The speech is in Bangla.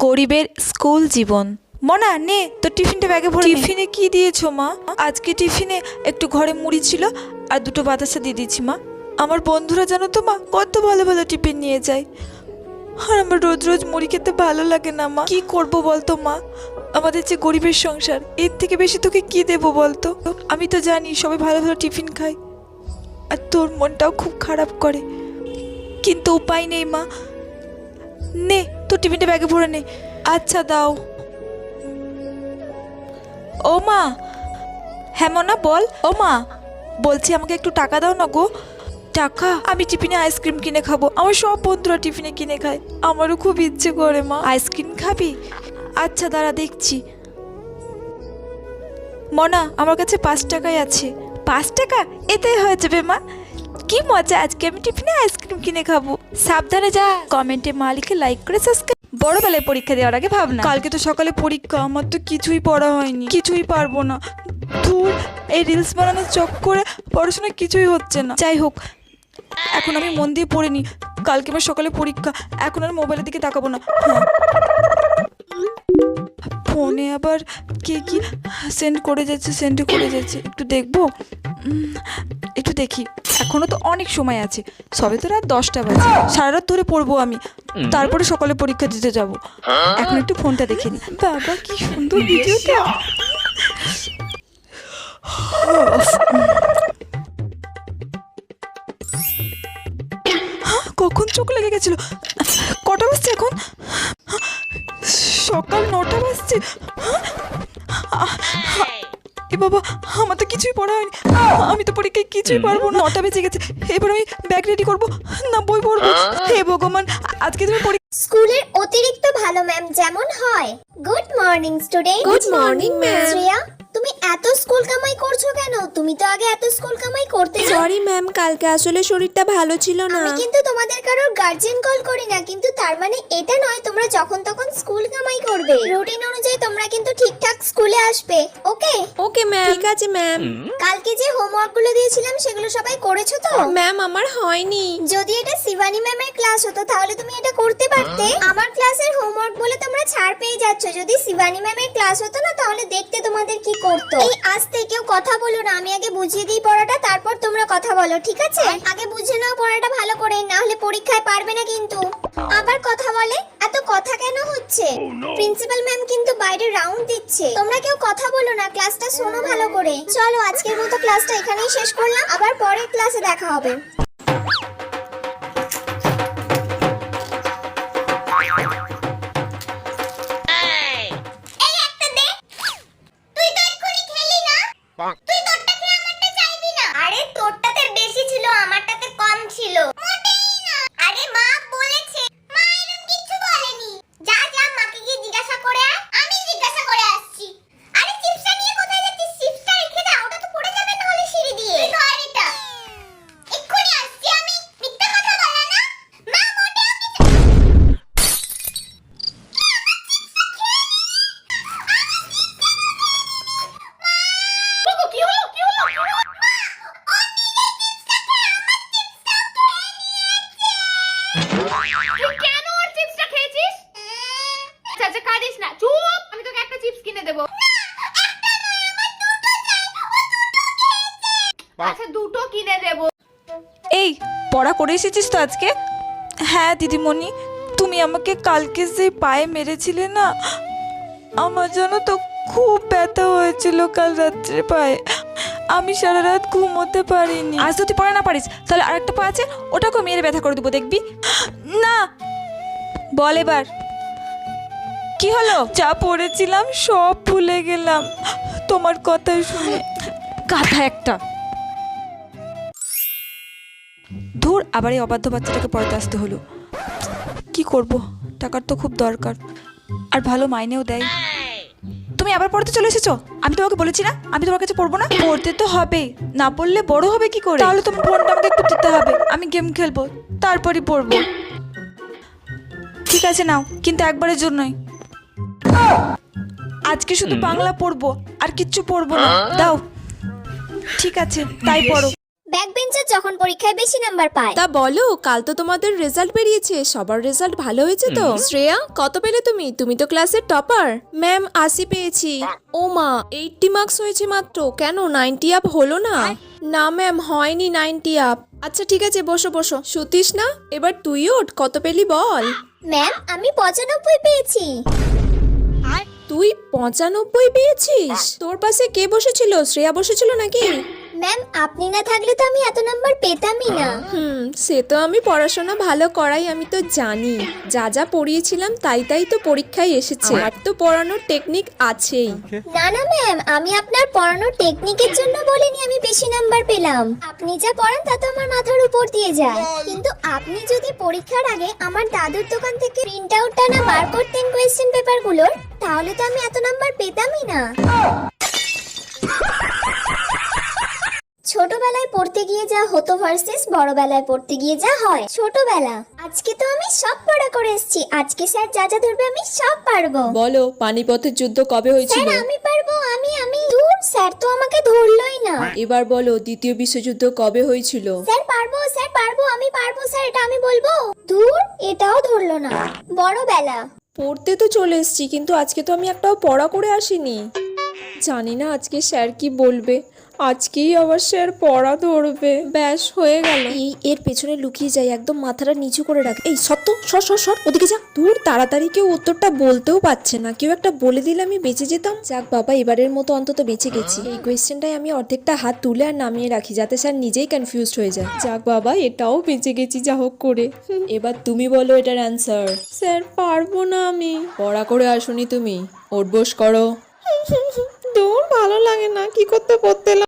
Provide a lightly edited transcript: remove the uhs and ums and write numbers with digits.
গরিবের স্কুল জীবন। মনা নে তোর টিফিনটা ব্যাগে ভরে। টিফিনে কি দিয়েছো মা? আজকে টিফিনে একটু ঘরে মুড়ি ছিল আর দুটো বাতাসা দিয়ে দিয়েছি মা। আমার বন্ধুরা জানো তো মা কত ভালো ভালো টিফিন নিয়ে যায়, আর আমার রোজ রোজ মুড়ি খেতে ভালো লাগে না মা। কি করব বলতো মা, আমাদের যে গরিবের সংসার, এর থেকে বেশি তোকে কি দেবো বলতো? আমি তো জানি সবাই ভালো ভালো টিফিন খায় আর তোর মনটাও খুব খারাপ করে, কিন্তু উপায় নেই মা। নে তোর টিফিনটা ব্যাগে ভরে নে। আচ্ছা দাও। ও মা। হ্যাঁ মনা বল। ও মা বলছি আমাকে একটু টাকা দাও না গো। টাকা? আমি টিফিনে আইসক্রিম কিনে খাবো, আমার সব বন্ধুরা টিফিনে কিনে খায়, আমারও খুব ইচ্ছে করে মা। আইসক্রিম খাবি? আচ্ছা দাঁড়া দেখছি। মনা আমার কাছে 5 টাকাই আছে। 5 টাকা? এতেই হয়ে যাবে মা। কি মজা, আজকে আমি টিফিনে আইসক্রিম কিনে খাবো। সাবধানে যা। কমেন্টে মা লিখে লাইক করে সাবস্ক্রাইব। বড়বেলায় পরীক্ষা দেওয়ার আগে ভাবনা। কালকে তো সকালে পরীক্ষা, আমার তো কিছুই পড়া হয়নি, কিছুই পারবো না। ধুর, এই রিলস বানানোর চক্করে পড়াশোনা কিছুই হচ্ছে না। যাই হোক, এখন আমি মন দিয়ে পড়িনি, কালকে আমার সকালে পরীক্ষা, এখন আর মোবাইলের দিকে তাকাবো না। হ্যাঁ, ফোনে আবার কে কি সেন্ড করে যাচ্ছে, একটু দেখবো। একটু দেখি, এখনো তো অনেক সময় আছে, সবে তো রাত 10টা বাজে, সারা রাত ধরে পড়বো আমি, তারপরে সকালে পরীক্ষা দিতে যাব। এখন একটু ফোনটা দেখে নি। বাবা কি সুন্দর ভিডিওটা। কখন চোখ লেগে গেছিল? কটা বাজছে এখন? সকাল 9টা বাজছে। এ বাবা, আমার তো কিছুই পড়া হয়নি, আমি তো পরীক্ষায় কিছুই পারবো না। 9টা বেজে গেছে, এবার আমি ব্যাগ রেডি করবো না বই পড়বো? হে ভগবান, আজকে তুমি স্কুলের অতিরিক্ত ভালো ম্যাম যেমন হয়। Good morning student. Good morning ma'am. Shreya, তুমি এত স্কুল কামাই করছো কেন? তুমি তো আগে এত স্কুল কামাই করতে না। সরি ম্যাম, কালকে আসলে শরীরটা ভালো ছিল না। আমি কিন্তু তোমাদের কারোর গার্জিয়ান কল করি না, কিন্তু তার মানে এটা নয় তোমরা যখন তখন স্কুল কামাই করবে। রুটিন অনুযায়ী তোমরা কিন্তু ঠিকঠাক স্কুলে আসবে, ওকে? ওকে ম্যাম, ঠিক আছে ম্যাম। কালকে যে হোমওয়ার্ক গুলো দিয়েছিলাম সেগুলো সবাই করেছো তো? ম্যাম আমার হয়নি। যদি এটা শিবানী ম্যামের ক্লাস হতো তাহলে তুমি এটা করতে পারতে। আমার ক্লাসের হোমওয়ার্ক বলে তোমরা ছাড় পেয়ে যাচ্ছ, যদি শিবানী ম্যামের ক্লাস হতো না তাহলে দেখতে তোমাদের কি করতো। এই আস্তে কেউ কথা বলো না, আমি আগে বুঝিয়ে দিই পড়াটা, তারপর তোমরা কথা বলো, ঠিক আছে? আগে বুঝে নাও পড়াটা ভালো করে, না হলে পরীক্ষায় পারবে না কিন্তু। আবার কথা বলে, এত কথা কেন হচ্ছে? প্রিন্সিপাল ম্যাম কিন্তু বাইরে রাউন্ড দিচ্ছে, তোমরা কেউ কথা বলো না, ক্লাসটা শোনো ভালো করে। চলো আজকের মতো ক্লাসটা এখানেই শেষ করলাম, আবার পরের ক্লাসে দেখা হবে। তুই তোরটা খেয়ে আমারটা চাইবি না? আরে তোরটাতে বেশি ছিল, আমারটাতে কম ছিল। মোটেই না। আরে মা বলেছে। মা এরকম কিছু বলেনি। যা যা মাকে গিয়ে জিজ্ঞাসা করে আয়। আমি জিজ্ঞাসা করে আসছি। আরে চিপসটা নিয়ে কোথায় যাচ্ছিস? চিপসটা রেখে দাও, ওটা তো পড়ে যাবে তাহলে সিঁড়ি দিয়ে। তুই ধর এটা। এক্ষুনি আসছি আমি। মিথ্যা কথা বলা না। মা মোটেও কিছু তুই কেন ওর চিপসটা খেয়েছিস? আচ্ছা কাঁদিস না, চুপ, আমি তোকে একটা চিপস কিনে দেবো। আচ্ছা দুটো কিনে দেবো। এই পড়া করে এসেছিস তো আজকে? হ্যাঁ দিদিমণি, তুমি আমাকে কালকে সেই পায়ে মেরেছিলে না, আমার জন্য তো খুব ব্যথা হয়েছিল কাল রাত্রে পায়ে, আমি সারা রাত ঘুমোতে পারিনি। আজ যদি পড়া না পারিস তাহলে আরেকটা পা আছে, ওটাকে মেরে ব্যথা করে দেবো, দেখবি? না বল এবার কি হলো? যা পড়েছিলাম সব ভুলে গেলাম তোমার কথা শুনে। গাধা একটা। ধুর, আবার এই অবাধ্য বাচ্চাটাকে পড়াতে আসতে হলো। কি করব, টাকার তো খুব দরকার, আর ভালো মাইনেও দেয়। তুমি আবার পড়তে চলে এসেছো? আমি তোমাকে বলেছি না আমি তোমার কাছে পড়বো না? পড়তে তো হবে, না পড়লে বড় হবে কি করে? তাহলে তোমার ফোনটা আমাকে একটু দিতে হবে, আমি গেম খেলবো, তারপরই পড়বো। ঠিক আছে নাও, কিন্তু একবারের জন্যই। আজকে শুধু বাংলা পড়বো, আর কিচ্ছু পড়বো না। দাও। ঠিক আছে, তাই পড়ো। ব্যাক বেঞ্চার যখন পরীক্ষায় বেশি নাম্বার পায়। তা বলো, কাল তো তোমাদের রেজাল্ট বেরিয়েছে, সবার রেজাল্ট ভালো হয়েছে তো? শ্রেয়া, কত পেলে তুমি? তুমি তো ক্লাসের টপার। ম্যাম 80 পেয়েছি। ও মা, 80 মার্কস হয়েছে মাত্র, কেন 90 আপ হলো না? না ম্যাম, হয়নি 90 আপ। আচ্ছা ঠিক আছে, বসো বসো। সতীশ না, এবার তুই ওঠ, কত পেলি বল? ম্যাম আমি 95 পেয়েছি। তুই 95 পেয়েছিস? তোর পাশে কে বসেছিল? শ্রেয়া বসেছিল নাকি? ম্যাম আপনি না থাকলে তো আমি এত নাম্বার পেতামই না। সে তো আমি পড়াশোনা ভালো করাই, আমি তো জানি। যা যা পড়িয়েছিলাম তাই তাই তো পরীক্ষায় এসেছে। আর তো পড়ানোর টেকনিক আছেই। না না ম্যাম, আমি আপনার পড়ানোর টেকনিকের জন্য বলিনি আমি বেশি নাম্বার পেলাম। আপনি যা পড়ান তা তো আমার মাথার উপর দিয়ে যায়। কিন্তু আপনি যদি পরীক্ষার আগে আমার দাদুর দোকান থেকে প্রিন্ট আউটটা না বার করতেন কোয়েশ্চেন পেপারগুলোর, তাহলে তো আমি এত নাম্বার পেতামই না। ছোটবেলায় পড়তে গিয়ে যা হতো ভার্সেস বড়বেলায় পড়তে গিয়ে যা হয়। ছোটবেলা, আজকে তো আমি সব পড়া করে এসেছি, আজকে স্যার যা যা ধরবে আমি সব পারবো। বলো, পানিপথের যুদ্ধ কবে হয়েছিল? স্যার আমি পারবো, আমি দূর, স্যার তো আমাকে ধরলোই না। এবার বলো, দ্বিতীয় বিশ্বযুদ্ধ কবে হয়েছিল? স্যার পারবো, আমি পারবো স্যার, এটা আমি বলবো। দূর, এটাও ধরলো না। বড়বেলা, পড়তে তো চলে এসেছি, কিন্তু আজকে তো আমি একটাও পড়া করে আসিনি। জানি না আজকে স্যার কি বলবে। আজকেই আবার স্যার পড়া ধরবে। ব্যাস হয়ে গেল। এর পেছনে লুকিয়ে যাই, একদম মাথাটা নিচু করে রাখ। এই সত্য, সর সর সর, ওদিকে যা। দূর, তাড়াতাড়ি কেউ উত্তরটা বলতেও পারছে না। কেউ একটা বলে দিলে আমি বেঁচে যেতাম। যাক বাবা, এবারের মতো অন্তত বেঁচে গেছি। এই কোয়েশ্চেনটাই আমি অর্ধেকটা হাত তুলে আর নামিয়ে রাখি, যাতে স্যার নিজেই কনফিউজড হয়ে যায়। যাক বাবা, এটাও বেঁচে গেছি যা হোক করে। এবার তুমি বলো এটার অ্যান্সার। স্যার পারবো না আমি। পড়া করে আসুনি তুমি, ওঠ বস করো। দূর, ভালো লাগে না, কি করতে পড়তে